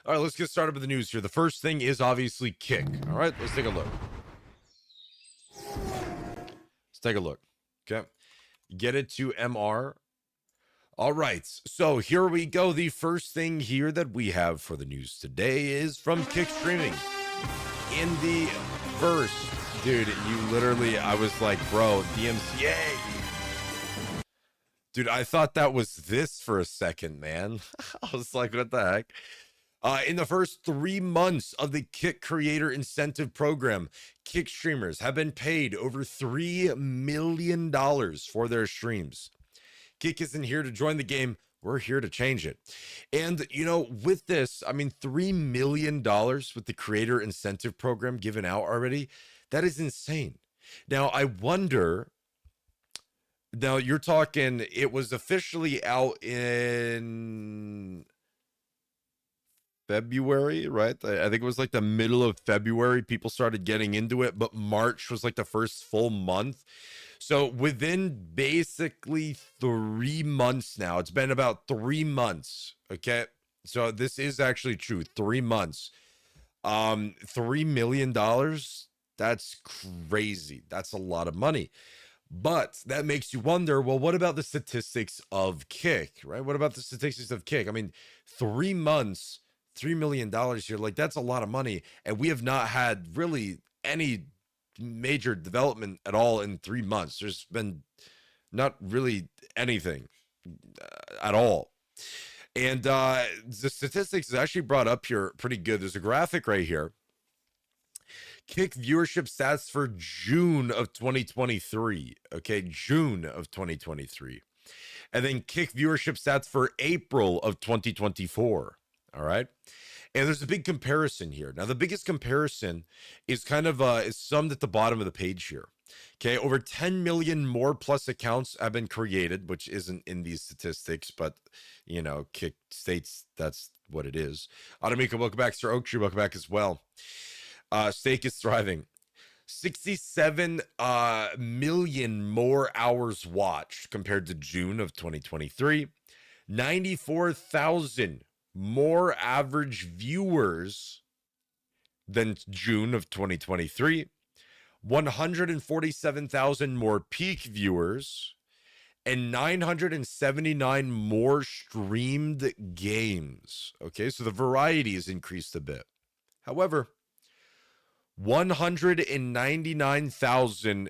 All right, let's get started with the news here. The first thing is obviously Kick. All right, let's take a look. Let's take a look. Okay. Get it to MR. All right, so here we go. The first thing here that we have for the news today is from Kick Streaming. In the first, dude, you literally, I was like, bro, DMCA. Dude, I thought that was this for a second, man. I was like, what the heck? In the first 3 months of the Kick Creator Incentive Program, Kick streamers have been paid over $3 million for their streams. Kick isn't here to join the game. We're here to change it. And, you know, with this, I mean, $3 million with the Creator Incentive Program given out already, that is insane. Now, I wonder... Now, you're talking, it was officially out in February, right? I think it was like the middle of February. People started getting into it, but March was like the first full month. So within basically 3 months now, it's been about 3 months. Okay. So this is actually true. 3 months. $3 million. That's crazy. That's a lot of money. But that makes you wonder, well, what about the statistics of Kick, right? What about the statistics of Kick? I mean, 3 months, $3 million here, like that's a lot of money. And we have not had really any major development at all in 3 months. There's been not really anything at all. And the statistics is actually brought up here pretty good. There's a graphic right here. Kick viewership stats for June of 2023. Okay, June of 2023. And then Kick viewership stats for April of 2024. All right. And there's a big comparison here. Now, the biggest comparison is kind of is summed at the bottom of the page here. Okay, over 10 million more plus accounts have been created, which isn't in these statistics, but, you know, Kick states that's what it is. Automika, welcome back. Sir Oak Tree, welcome back as well. Steak is thriving. 67 million more hours watched compared to June of 2023. 94,000 more average viewers than June of 2023. 147,000 more peak viewers. And 979 more streamed games. Okay, so the variety has increased a bit. However, 199,000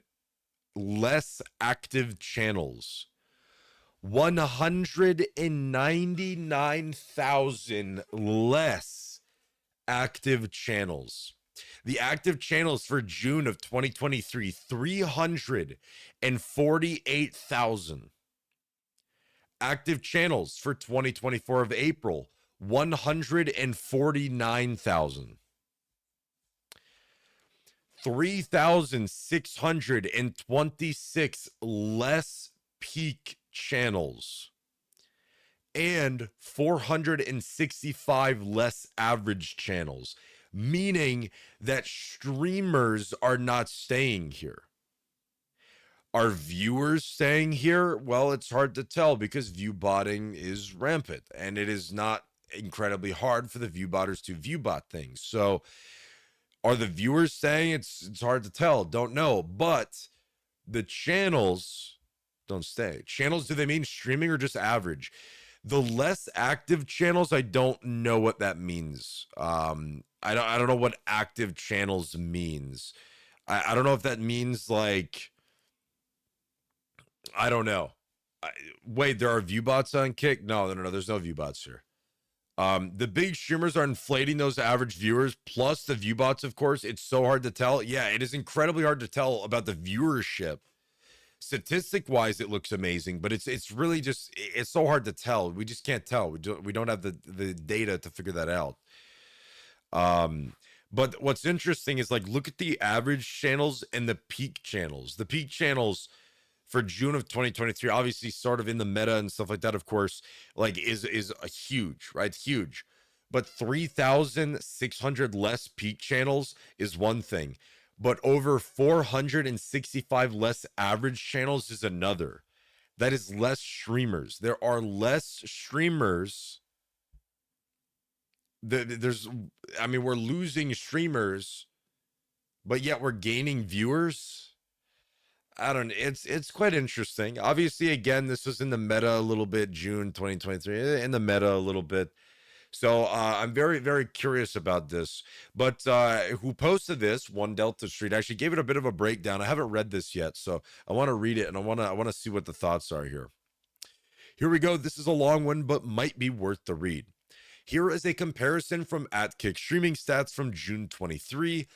less active channels. 199,000 less active channels. The active channels for June of 2023, 348,000. Active channels for 2024 of April, 149,000. 3,626 less peak channels and 465 less average channels, meaning that streamers are not staying here. Are viewers staying here? Well, it's hard to tell because view botting is rampant and it is not incredibly hard for the view botters to view bot things. So are the viewers staying? It's hard to tell. Don't know. But the channels don't stay. Channels, do they mean streaming or just average? The less active channels, I don't know what that means. I don't know what active channels means. I don't know if that means like, I don't know. Wait, there are view bots on Kick? No, there's no view bots here. The big streamers are inflating those average viewers, plus the view bots, of course. It's so hard to tell. Yeah, it is incredibly hard to tell about the viewership. Statistic wise, it looks amazing, but it's really just, it's so hard to tell. We just can't tell. We don't have the data to figure that out. But what's interesting is like, look at the average channels and the peak channels. The peak channels for June of 2023, obviously sort of in the meta and stuff like that, of course, like is a huge, right? Huge. But 3,600 less peak channels is one thing, but over 465 less average channels is another. That is less streamers. There are less streamers there's, I mean, we're losing streamers, but yet we're gaining viewers. I don't know. It's quite interesting. Obviously, again, this was in the meta a little bit, June 2023, in the meta a little bit. So I'm very, very curious about this. But who posted this? One Delta Street actually gave it a bit of a breakdown. I haven't read this yet, so I want to read it and I want to see what the thoughts are here. Here we go. This is a long one, but might be worth the read. Here is a comparison from @Kick streaming stats from June 23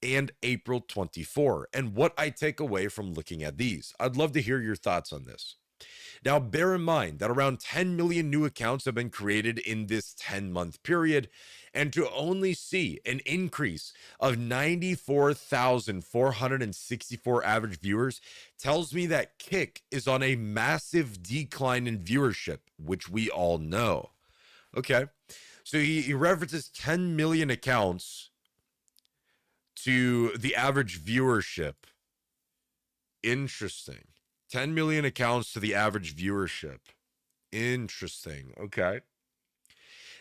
and April 24, and what I take away from looking at these. I'd love to hear your thoughts on this. Now, bear in mind that around 10 million new accounts have been created in this 10-month period, and to only see an increase of 94,464 average viewers tells me that Kick is on a massive decline in viewership, which we all know. Okay, so he references 10 million accounts to the average viewership. Interesting. 10 million accounts to the average viewership. Interesting. Okay.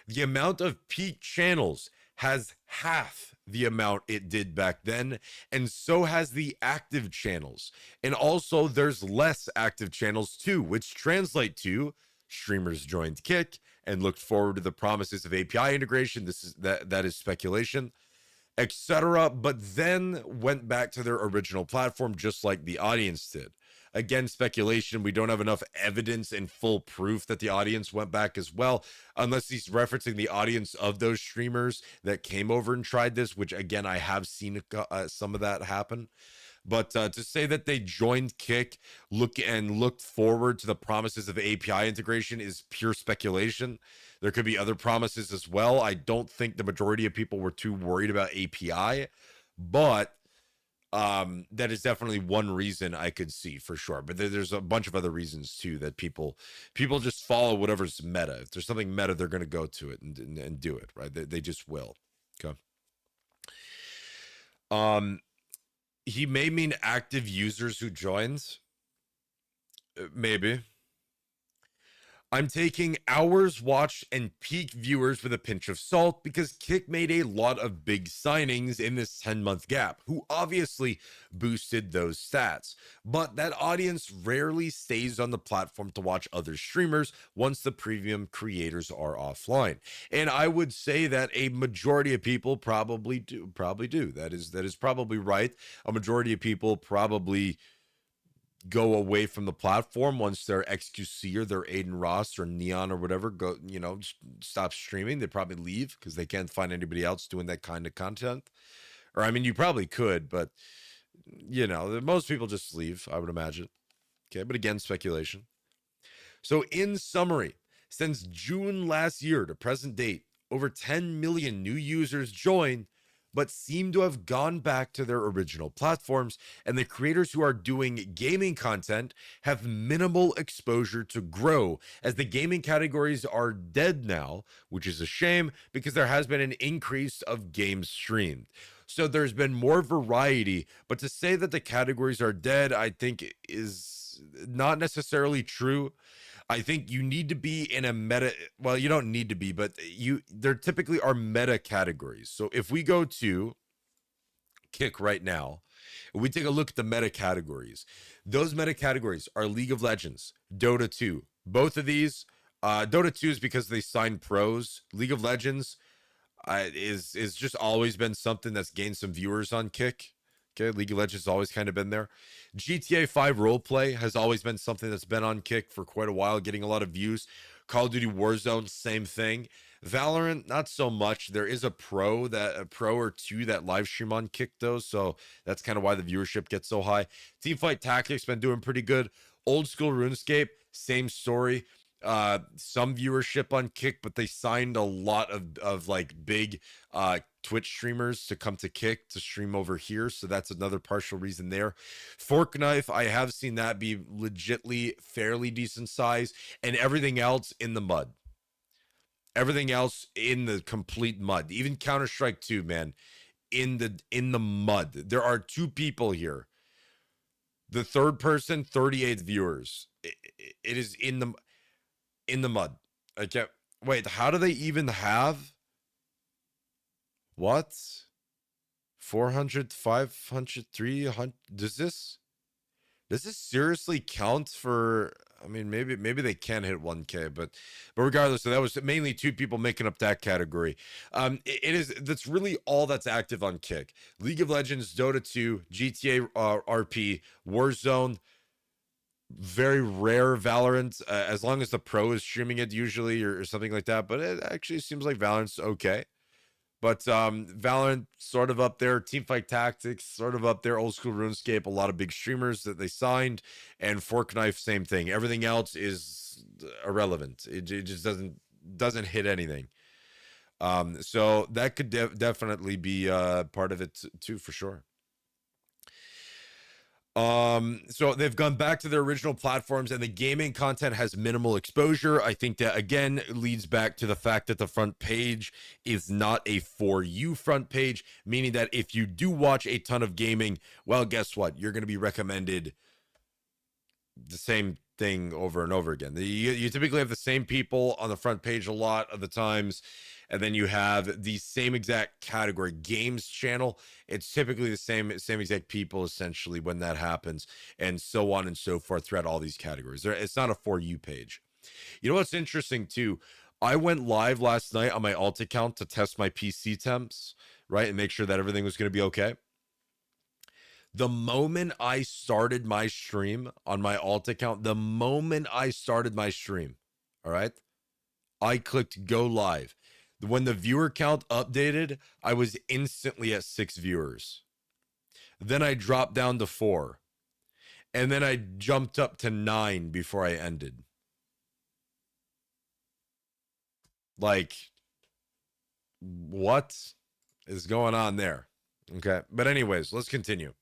The amount of peak channels has half the amount it did back then, and so has the active channels. And also, there's less active channels too, which translate to streamers joined Kick and looked forward to the promises of API integration. That is speculation, etc., but then went back to their original platform just like the audience did. Again, speculation. We don't have enough evidence and full proof that the audience went back as well, unless he's referencing the audience of those streamers that came over and tried this, which again, I have seen some of that happen. But to say that they joined Kick, looked forward to the promises of API integration is pure speculation. There could be other promises as well. I don't think the majority of people were too worried about API, but that is definitely one reason I could see for sure. But there's a bunch of other reasons too that people just follow whatever's meta. If there's something meta, they're going to go to it and do it, right? They just will. Okay. He may mean active users who joins. Maybe. I'm taking hours watched and peak viewers with a pinch of salt because Kick made a lot of big signings in this 10-month gap, who obviously boosted those stats. But that audience rarely stays on the platform to watch other streamers once the premium creators are offline. And I would say that a majority of people probably do. That is probably right. A majority of people probably go away from the platform once their XQC or their Aiden Ross or Neon or whatever stop streaming. They probably leave because they can't find anybody else doing that kind of content. Or I mean, you probably could, but most people just leave, I would imagine. Okay, but again, speculation. So in summary, since June last year to present date, over 10 million new users joined, but seem to have gone back to their original platforms, and the creators who are doing gaming content have minimal exposure to grow, as the gaming categories are dead now, which is a shame because there has been an increase of games streamed. So there's been more variety, but to say that the categories are dead, I think is not necessarily true. I think you need to be in a meta. Well, you don't need to be, but there typically are meta categories. So if we go to Kick right now, and we take a look at the meta categories, those meta categories are League of Legends, Dota 2. Both of these, Dota 2 is because they signed pros. League of Legends is just always been something that's gained some viewers on Kick. Okay, League of Legends has always kind of been there. GTA 5 roleplay has always been something that's been on Kick for quite a while, getting a lot of views. Call of Duty Warzone, same thing. Valorant, not so much. There is a pro or two that live stream on Kick though, so that's kind of why the viewership gets so high. Teamfight Tactics been doing pretty good. Old school RuneScape, same story. Some viewership on Kick, but they signed a lot of like big Twitch streamers to come to Kick to stream over here, so that's another partial reason there. Fork Knife, I have seen that be legitly fairly decent size, and everything else in the mud. Everything else in the complete mud. Even Counter-Strike 2, man, in the mud. There are two people here. The third person, 38 viewers. It is in the mud. I can't wait. How do they even have What? 400, 500, 300? Does this seriously count for? I mean, maybe they can hit 1K, but regardless, so that was mainly two people making up that category. It is that's really all that's active on Kick. League of Legends, Dota 2, GTA RP, Warzone. Very rare Valorant, as long as the pro is streaming it usually or something like that. But it actually seems like Valorant's okay. But Valorant sort of up there, Teamfight Tactics sort of up there, Old School RuneScape, a lot of big streamers that they signed, and Fork Knife, same thing. Everything else is irrelevant. It just doesn't hit anything. So that could definitely be part of it too, for sure. So they've gone back to their original platforms and the gaming content has minimal exposure. I think that again leads back to the fact that the front page is not a for you front page, meaning that if you do watch a ton of gaming, well, guess what? You're going to be recommended the same thing over and over again. You typically have the same people on the front page a lot of the times, and then you have the same exact category games channel. It's typically the same exact people essentially when that happens, and so on and so forth throughout all these categories. It's not a for you page. You know what's interesting too? I went live last night on my alt account to test my PC temps, right, and make sure that everything was going to be okay. The moment I started my stream on my alt account, the moment I started my stream, all right, I clicked go live. When the viewer count updated, I was instantly at 6 viewers. Then I dropped down to 4. And then I jumped up to 9 before I ended. Like, what is going on there? Okay. But anyways, let's continue.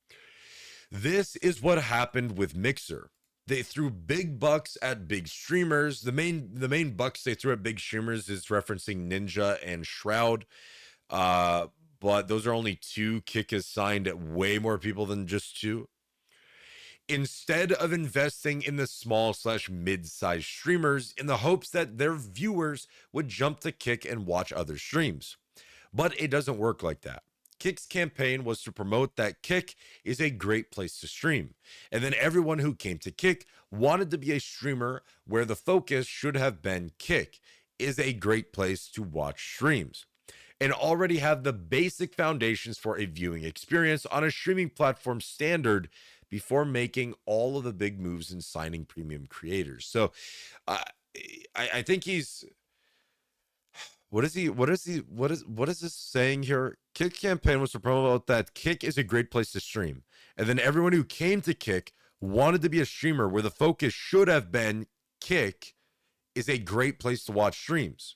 This is what happened with Mixer. They threw big bucks at big streamers. The main bucks they threw at big streamers is referencing Ninja and Shroud. But those are only two. Kick has signed at way more people than just two. Instead of investing in the small / mid-sized streamers in the hopes that their viewers would jump to Kick and watch other streams. But it doesn't work like that. Kick's campaign was to promote that Kick is a great place to stream. And then everyone who came to Kick wanted to be a streamer where the focus should have been Kick is a great place to watch streams and already have the basic foundations for a viewing experience on a streaming platform standard before making all of the big moves and signing premium creators. So I think he's what is this saying here? Kick campaign was to promote that Kick is a great place to stream. And then everyone who came to Kick wanted to be a streamer where the focus should have been Kick is a great place to watch streams.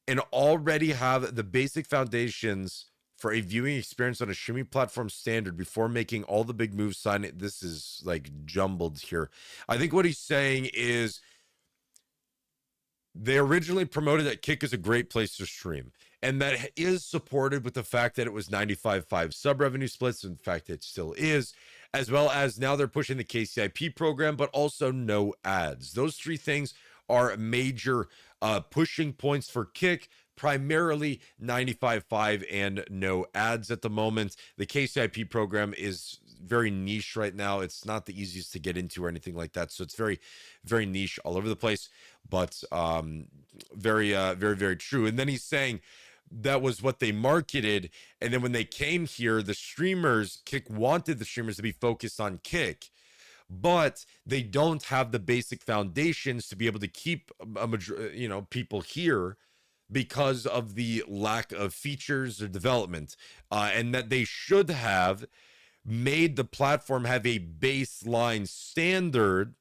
And already have the basic foundations for a viewing experience on a streaming platform standard before making all the big moves sign it. This is like jumbled here. I think what he's saying is they originally promoted that Kick is a great place to stream. And that is supported with the fact that it was 95/5 sub revenue splits. In fact, it still is, as well as now they're pushing the KCIP program, but also no ads. Those three things are major pushing points for Kick, primarily 95/5 and no ads at the moment. The KCIP program is very niche right now. It's not the easiest to get into or anything like that. So it's very, very niche all over the place, but very, very true. And then he's saying that was what they marketed. And then when they came here, the streamers, Kick wanted the streamers to be focused on Kick, but they don't have the basic foundations to be able to keep people here because of the lack of features or development, and that they should have made the platform have a baseline standard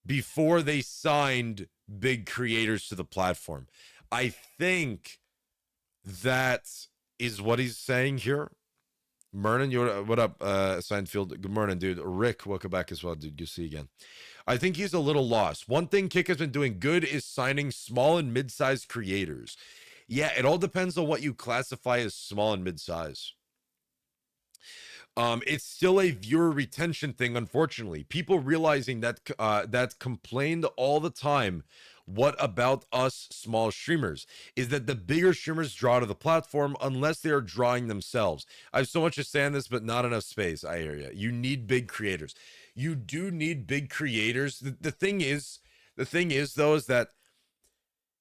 before they signed big creators to the platform. I think that is what he's saying here. Mernon, what up, Seinfeld? Good morning, dude. Rick, welcome back as well, dude. Good to see you again. I think he's a little lost. One thing Kick has been doing good is signing small and mid-sized creators. Yeah, it all depends on what you classify as small and mid-size. It's still a viewer retention thing, unfortunately. People realizing that that complained all the time What about us small streamers? Is that the bigger streamers draw to the platform unless they are drawing themselves. I have so much to say on this, but not enough space. I hear you. You need big creators. You do need big creators. The thing is though, is that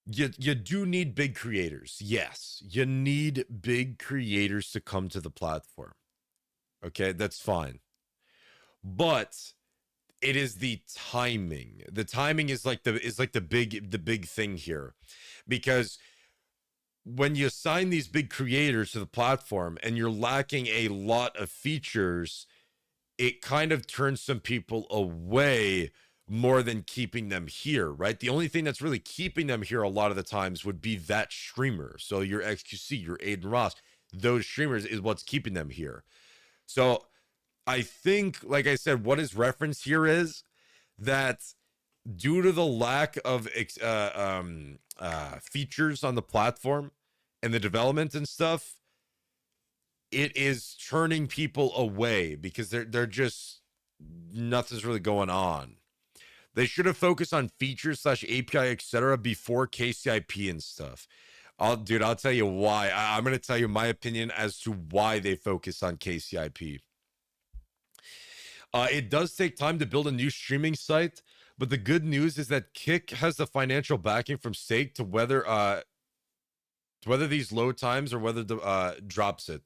you do need big creators. Yes, you need big creators to come to the platform. Okay, that's fine. But it is the timing. The timing is like the big thing here. Because when you assign these big creators to the platform and you're lacking a lot of features, it kind of turns some people away more than keeping them here, right? The only thing that's really keeping them here a lot of the times would be that streamer. So your XQC, your Aiden Ross, those streamers is what's keeping them here. So I think, like I said, what is referenced here is that due to the lack of features on the platform and the development and stuff, it is turning people away because they're just nothing's really going on. They should have focused on features slash API, etc. before KCIP and stuff. I'll tell you why. I'm going to tell you my opinion as to why they focus on KCIP. It does take time to build a new streaming site, but the good news is that Kick has the financial backing from Stake to whether these load times or whether the drops it.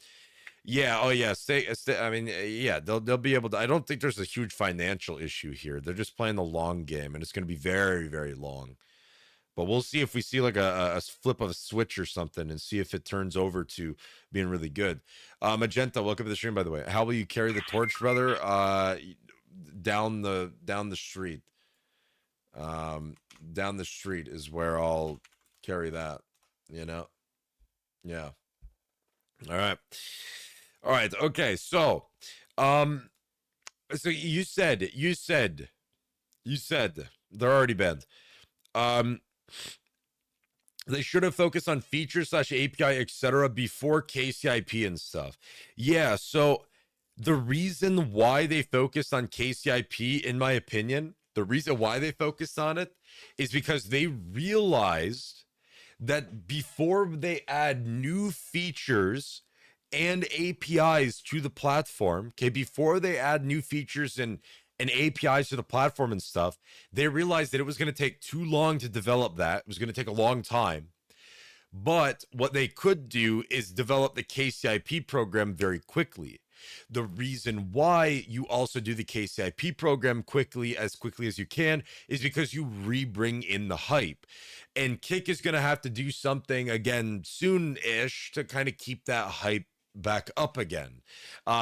Yeah. Oh, yeah. I mean, yeah, they'll be able to. I don't think there's a huge financial issue here. They're just playing the long game, and it's going to be very, very long. But we'll see if we see like a flip of a switch or something, and see if it turns over to being really good. Magenta, welcome to the stream, by the way. How will you carry the torch, brother? Down the street. Down the street is where I'll carry that. You know. Yeah. All right. All right. Okay. So, so you said they're already banned. They should have focused on features slash API, etc. before KCIP and stuff. Yeah. So the reason why they focused on KCIP, in my opinion, the reason why they focused on it is because they realized that before they add new features and APIs to the platform, okay, before they add new features and APIs to the platform and stuff, they realized that it was going to take too long to develop that. It was going to take a long time. But what they could do is develop the KCIP program very quickly. The reason why you also do the KCIP program quickly as you can is because you bring in the hype. And Kick is going to have to do something again soon-ish to kind of keep that hype back up again,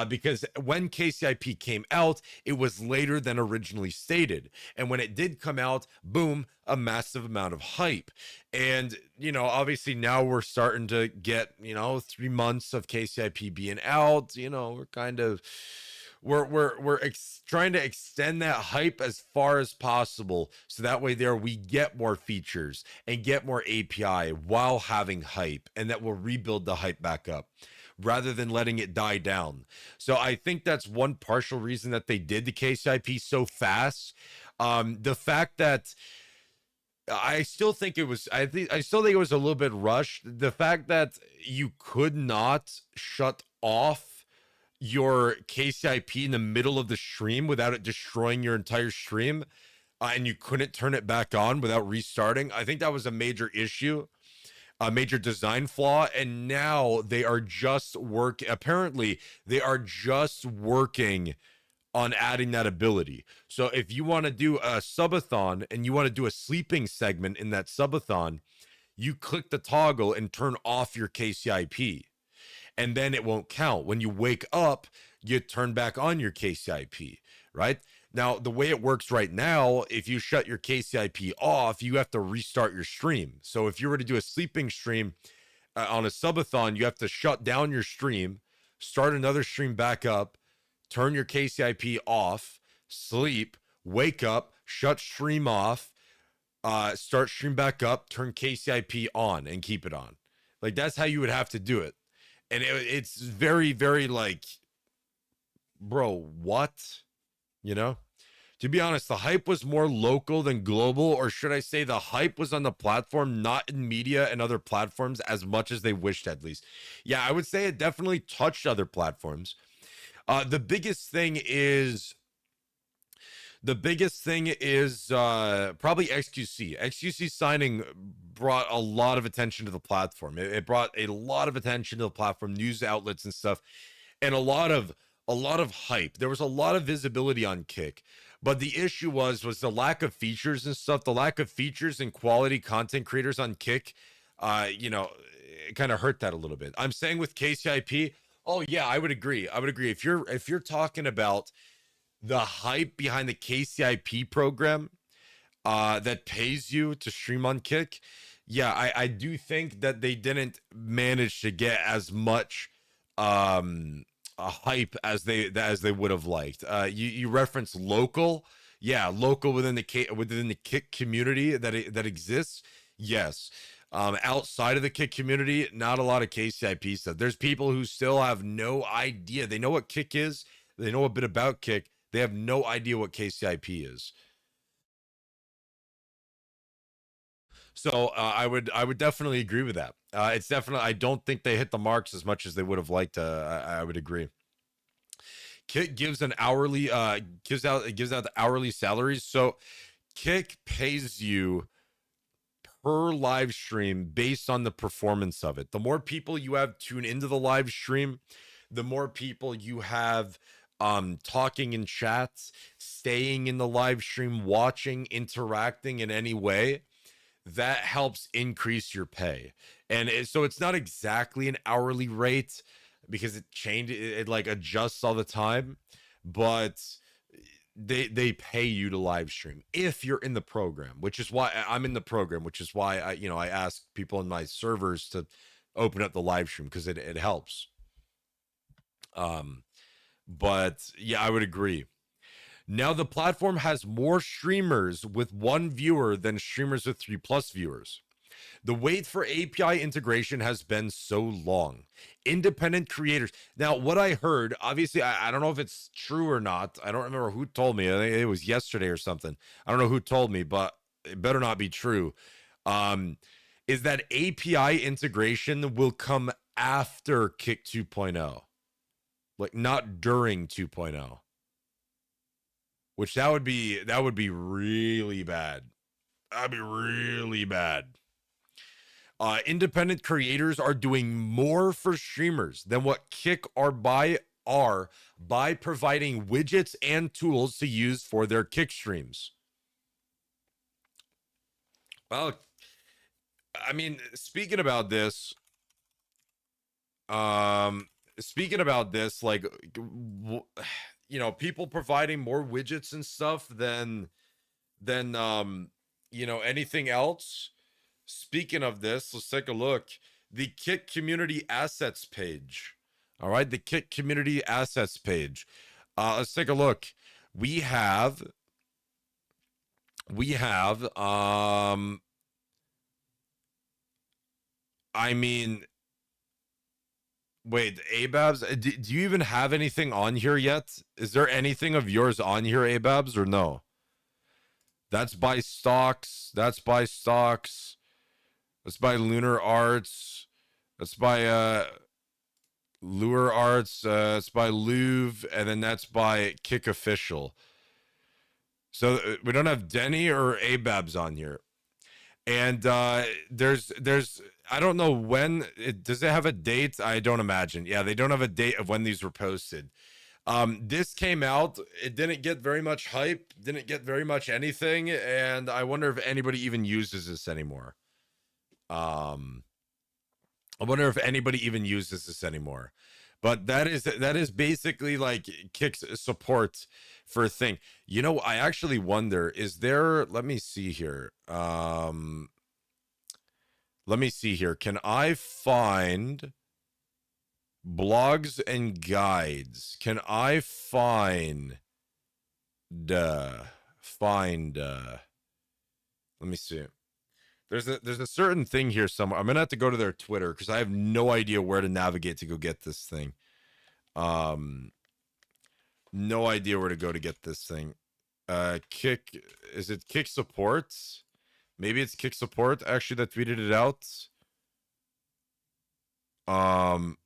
because when KCIP came out, it was later than originally stated, and when it did come out, boom, a massive amount of hype. And obviously now we're starting to get 3 months of KCIP being out. We're kind of trying to extend that hype as far as possible, so that way we get more features and get more API while having hype, and that will rebuild the hype back up rather than letting it die down. So I think that's one partial reason that they did the KCIP so fast. The fact that I still think it was, I still think it was a little bit rushed. The fact that you could not shut off your KCIP in the middle of the stream without it destroying your entire stream, and you couldn't turn it back on without restarting, I think that was a major issue. A major design flaw, and now they are just apparently they are just working on adding that ability. So if you want to do a subathon and you want to do a sleeping segment in that subathon, you click the toggle and turn off your KCIP, and then it won't count. When you wake up, you turn back on your KCIP, right? Now, the way it works right now, if you shut your KCIP off, you have to restart your stream. So if you were to do a sleeping stream on a subathon, you have to shut down your stream, start another stream back up, turn your KCIP off, sleep, wake up, shut stream off, start stream back up, turn KCIP on, and keep it on. Like, that's how you would have to do it. And it's very, very like, bro, what? To be honest, the hype was more local than global, or should I say the hype was on the platform, not in media and other platforms as much as they wished, at least. Yeah, I would say it definitely touched other platforms. The biggest thing is probably XQC. XQC signing brought a lot of attention to the platform. It brought a lot of attention to the platform, news outlets and stuff, and a lot of hype. There was a lot of visibility on Kick. But the issue was the lack of features and stuff, the lack of features and quality content creators on Kick, it kind of hurt that a little bit. I'm saying with KCIP, oh yeah, I would agree. I would agree. If you're talking about the hype behind the KCIP program that pays you to stream on Kick, yeah, I do think that they didn't manage to get as much a hype as they would have liked. You reference local, yeah, local within the Kick community that exists. Yes. Outside of the Kick community, not a lot of KCIP stuff. There's people who still have no idea. They know what Kick is. They know a bit about Kick. They have no idea what KCIP is. So I would definitely agree with that. It's definitely, I don't think they hit the marks as much as they would have liked. I would agree. Kick gives an hourly gives out the hourly salaries. So Kick pays you per live stream based on the performance of it. The more people you have tune into the live stream, the more people you have talking in chats, staying in the live stream, watching, interacting in any way, that helps increase your pay. And so it's not exactly an hourly rate because it like adjusts all the time, but they pay you to live stream if you're in the program, which is why I'm in the program, which is why I ask people in my servers to open up the live stream because it helps. Um, but yeah, I would agree. Now the platform has more streamers with one viewer than streamers with 3+ viewers. The wait for API integration has been so long. Independent creators. Now, what I heard, obviously, I don't know if it's true or not. I don't remember who told me. I think it was yesterday or something. I don't know who told me, but it better not be true. Um, is that API integration will come after Kick 2.0, like not during 2.0, which that would be really bad. That'd be really bad. Independent creators are doing more for streamers than what Kick are by providing widgets and tools to use for their Kick streams. Well, I mean, um, speaking about this, like, people providing more widgets and stuff than anything else. Speaking of this, let's take a look. The Kit community assets page. All right, the Kit community assets page. Let's take a look. We have we have I mean, wait, Ababs, do you even have anything on here yet? Is there anything of yours on here, Ababs, or no? That's by stocks. That's by stocks. That's by Lunar Arts. That's by Lure Arts. It's by Louvre, and then that's by Kick Official. So we don't have Denny or Ababs on here. And there's I don't know when does it have a date? I don't imagine. Yeah, they don't have a date of when these were posted. This came out, it didn't get very much hype, didn't get very much anything, and I wonder if anybody even uses this anymore. Um, I wonder if anybody even uses this anymore. But that is basically like Kick's support for a thing. I actually wonder, is there, let me see here. Let me see here. Can I find blogs and guides? Can I find let me see. There's a certain thing here somewhere. I'm gonna have to go to their Twitter because I have no idea where to navigate to go get this thing. Um, no idea where to go to get this thing. Kick, is it Kick Support? Maybe it's Kick Support actually that tweeted it out. Um,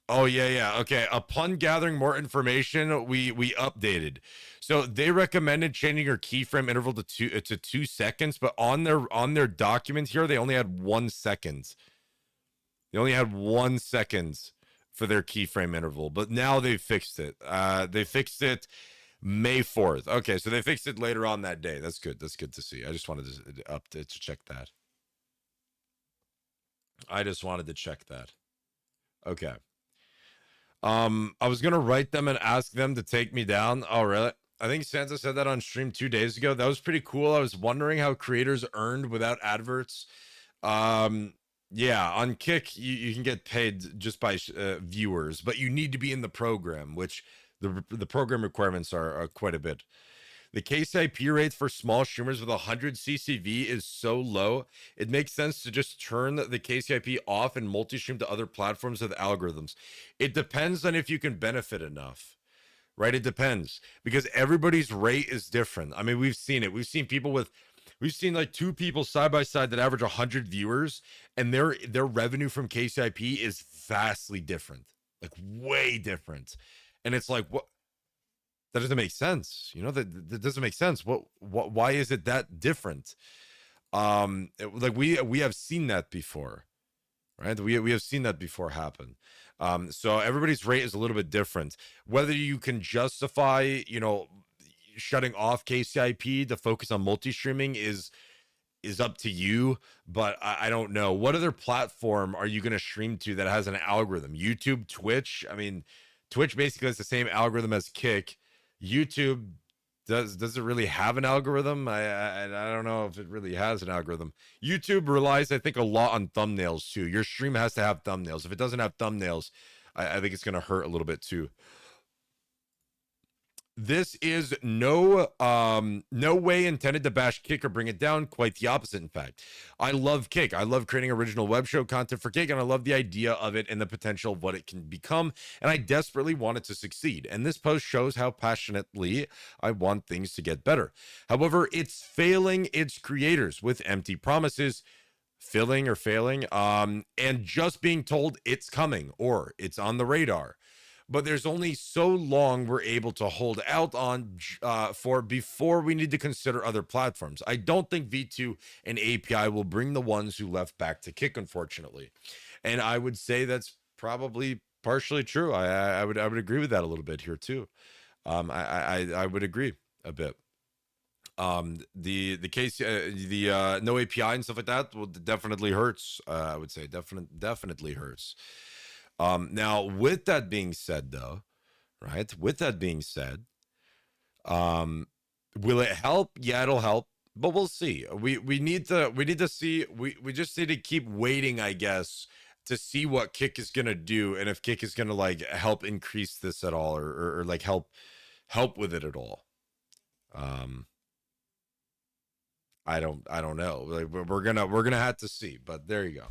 oh yeah, yeah. Okay. Upon gathering more information, we updated. So they recommended changing your keyframe interval to 2 seconds, but on their document here, they only had 1 second. They only had 1 second for their keyframe interval, but now they fixed it. They fixed it May 4th. Okay, so they fixed it later on that day. That's good. That's good to see. I just wanted to check that. I just wanted to check that. Okay. I was gonna write them and ask them to take me down. Oh, really? I think Santa said that on stream 2 days ago. That was pretty cool. I was wondering how creators earned without adverts. Um, yeah, on Kick, you can get paid just by viewers, but you need to be in the program, which the program requirements are quite a bit. The KCIP rate for small streamers with 100 CCV is so low, it makes sense to just turn the KCIP off and multi-stream to other platforms with algorithms. It depends on if you can benefit enough, right? It depends because everybody's rate is different. I mean, we've seen it. We've seen like two people side by side that average 100 viewers, and their revenue from KCIP is vastly different, like way different. And it's like, what? That doesn't make sense. You know, that doesn't make sense. What why is it that different? Like we have seen that before, right? We have seen that before happen. So everybody's rate is a little bit different. Whether you can justify, shutting off KCIP to focus on multi-streaming is up to you, but I don't know. What other platform are you going to stream to that has an algorithm? YouTube, Twitch? I mean, Twitch basically has the same algorithm as Kick. YouTube does it really have an algorithm? I don't know if it really has an algorithm. YouTube relies, I think, a lot on thumbnails too. Your stream has to have thumbnails. If it doesn't have thumbnails, I think it's going to hurt a little bit too. This is no way intended to bash Kick or bring it down. Quite the opposite, in fact. I love Kick. I love creating original web show content for Kick, and I love the idea of it and the potential of what it can become. And I desperately want it to succeed. And this post shows how passionately I want things to get better. However, it's failing its creators with empty promises, filling or failing, and just being told it's coming or it's on the radar. But there's only so long we're able to hold out on for before we need to consider other platforms. I don't think V2 and API will bring the ones who left back to Kick, unfortunately. And I would say that's probably partially true. I would agree with that a little bit here too. I would agree a bit. The case the no API and stuff like that will definitely hurts. I would say definitely hurts. Now, with that being said, though, right? With that being said, will it help? Yeah, it'll help, but we'll see. We need to see. We just need to keep waiting, I guess, to see what Kick is gonna do, and if Kick is gonna like help increase this at all, or like help with it at all. Um, I don't know. Like we're gonna have to see. But there you go.